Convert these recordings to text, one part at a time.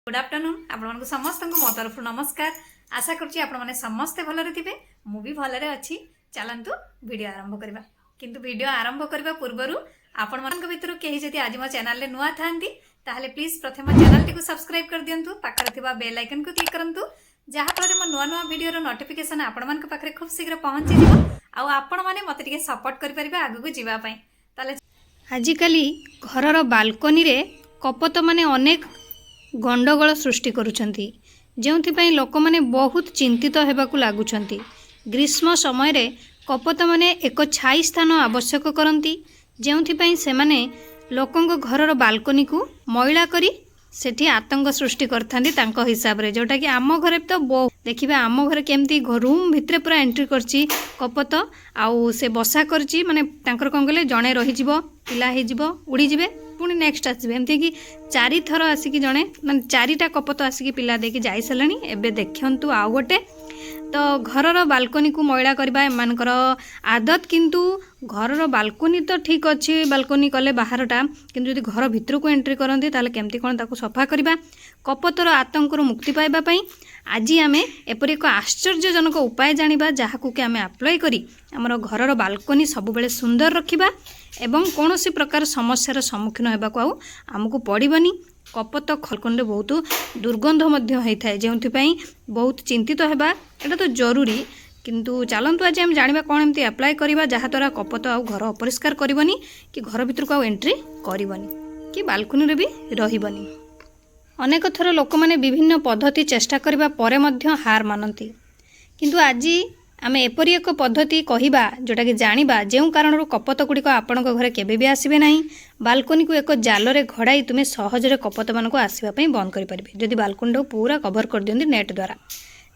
Good afternoon आपण समस्त मो तरफ नमस्कार। आशा करुँची आपण मैंने समस्ते भलरे थे मु भी भलरे अच्छी। चलतु वीडियो आरंभ करवा किंतु वीडियो आरंभ करने पूर्वर आपण मान भितर कहीं जदि आज मो चैनल नुआ था प्लीज प्रथम चैनल टी सब्सक्राइब कर दिंतु पाखे बेल आइकन को क्लिक करूँ जहाँफल मो नुआ नुआ वीडियो नोटिफिकेशन आपण मान पाखे खूब शीघ्र पहुँची आपण मैंने मत सपोर्ट करें आगू जावाई। आजिकल घर बालकनी रे कपत माने अनेक गंडगोल सृष्टि करुछंती जोंथिपाई लोक माने बहुत चिंतित हेबाकु लागुछंती। ग्रीष्म समय रे कपत माने एक छाई स्थान आवश्यक करंती जोंथिपाई से माने लोकंग घरर बालकनी को मैला करी सेठी आतंक सृष्टि करथांती तांको हिसाब रे, जोटा कि आम घरे तो बहुत देखिबे आम घरे केमती रूम भितरे पूरा एंट्री करची कपत आउ से बसा करची माने तांकर कोन गले जणे रही जिवो पिला हे जिवो उड़ी जिवे पुणी नेक्स्ट आसबे एमती कि चारि थर आसिकी जणे माने चारिटा कपत आसिकी पिला देकी जाई सलानी। एबे देखंतु आउ गोटे तो घरर बालकनी को मैला करबा एमानकर आदत, किंतु घरर बालकनी तो ठीक अच्छी बालकनी कले बाहरटा, किंतु यदि घर भितर को एंट्री करती ताले केमती कोन ताको सफा करबा कपतर आतंकर मुक्ति पाइबा पई आज आमे एपरि एक आश्चर्यजनक उपाय जानिबा जहाकू कि आमे अप्लाई करी हमर घरर बालकनी सब बेले सुंदर रखिबा एवं कौन सी प्रकार समस्यार सम्मुखीन होगा आउ आमको पड़बनी। कपत खलकंडे बहुत दुर्गंध होता है जो बहुत चिंतित होगा एटा तो जरूरी, किंतु चलतु आज आम जाना कौन एमती अप्लाई करवा जहाँद्वारा कपत आउ घर अपरिष्कार करबनी कि घर भीतर को आउ एंट्री करबनी कि बालकनी रे भी रहिबनी। अनेक थर लोक माने विभिन्न पद्धति चेष्टा करबा परे मध्य हार मानती, किंतु आज आमे एपरी एक पद्धति कहिबा जोटा कि जानिबा जेउ कारण कपत गुड़िक आपण घरे केबे भी आसबे नहीं। बालकनी को एक जाल रे घड़ाई तुमे सहजरे कपत मान को आसवा पई बंद करि परिबे जदि बालकनी पूरा कवर कर दियंती नेट द्वारा।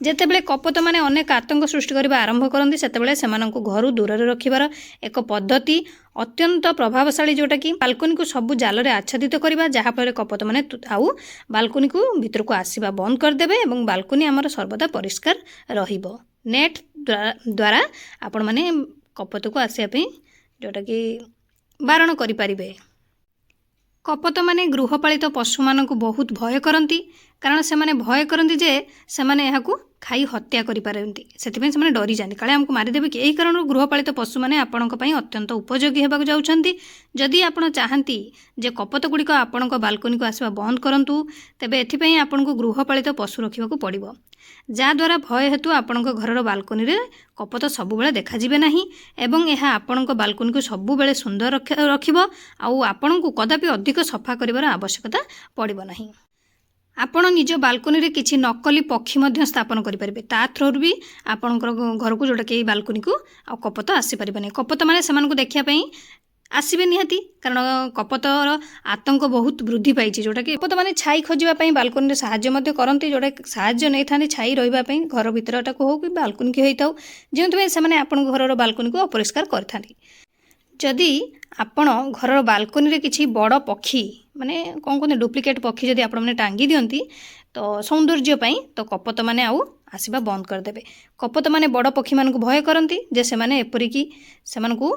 जेतेबेले कपत माने अनेक आतंक सृष्टि करबा आरंभ करंती सेतेबेले सेमानंकु घरु दूर रे रखिबार एक पद्धति अत्यंत प्रभावशाली जोटा कि बालकनी को सब जाल रे आच्छादित करबा जहाँफल कपत माने आउ बालकनी को भीतर को आसवा बंद करदेबे एवं बालकनी आमर सर्वदा परिष्कार रहिबो। नेट द्वारा आपण माने कपत को आसिया पे जोटा कि बारण करि परिबे। कपत माने गृहपालित पशु मान को बहुत भय करती, कारण से माने भय करती जे से माने एहाकू खाई हत्या करि पारंती, सेथिबे से माने डरी जांती काले हमको मारि देबे कि एही कारण गृहपालित पशु माने आपणक पई अत्यंत उपयोगी हेबाक जाउछंती। जदि आपण चाहंती जे कपत गुड़िक आपणक बालकनी को आसवा बंद करंतु तेबे एथिपई आपणको गृहपालित पशु रखिबाकू पड़िबो, जा द्वारा भय हेतु आपणक घरर बालकनी रे कपत सबुबेले देखा जिबे नाही एवं एहा आपणक बालकनी को सबुबेले सुंदर रखिबो आउ आपणको कदापि अधिक सफा करिवार आवश्यकता पड़िबो नाही। आपण निज बालकनी रे किछि नकली पक्षी मध्य स्थापन करि परिबे, ता थ्रू भी आपणकर घर को जोटा कि बालकनी को आ कपत आसी परिबे नै। कपत माने समान को देखिया पई आसबे निहाती, कारण कपतर आतंक बहुत वृद्धि पाई जोटा कि कपत माने छाई खोजिबा बालकनी रे साहाय्य मध्य करंती, जोटा साहाय्य नै थाने छाई रहिबा पई घर भितरटा को हो कि बालकनी के होइताउ जेंतु से माने आपण घरर बालकनी को अपरिष्कार करथांती। जदि आपण घरर बालकनी रे किछि बड़ पक्षी माने कौन कहते डुप्लिकेट पक्षी जदि आपण माने टांगी दियंती तो सौंदर्य पई तो कपत माने आउ आसीबा बंद कर देबे। कपत माने बड़ पक्षी मान को भय करंती जे से माने एपरि कि से मान को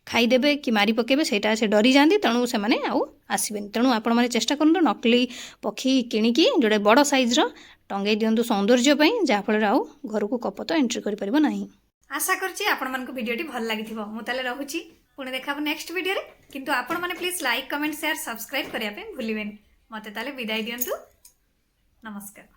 खाईदेवे कि मारी पकेबे सेटा से डरी जाती, तेणु से माने आउ आसबेनि। तेणु आपण माने चेष्टा करंतु नकली पक्षी किणिकी जोड़े बड़ साइज रो टंगई दियंतु सौंदर्य पई जहाँफल आउ घर को कपत एंट्री करि परिबो नाही। आशा करछि आपण मानक वीडियोटी भल लागिथिबो। मु ताले रहूची पुणे देखाबो नेक्स्ट वीडियो रे, किंतु आपण माने please like comment share subscribe करिया पे भूलिबेनि। मते ताले विदाई दियंतु। नमस्कार।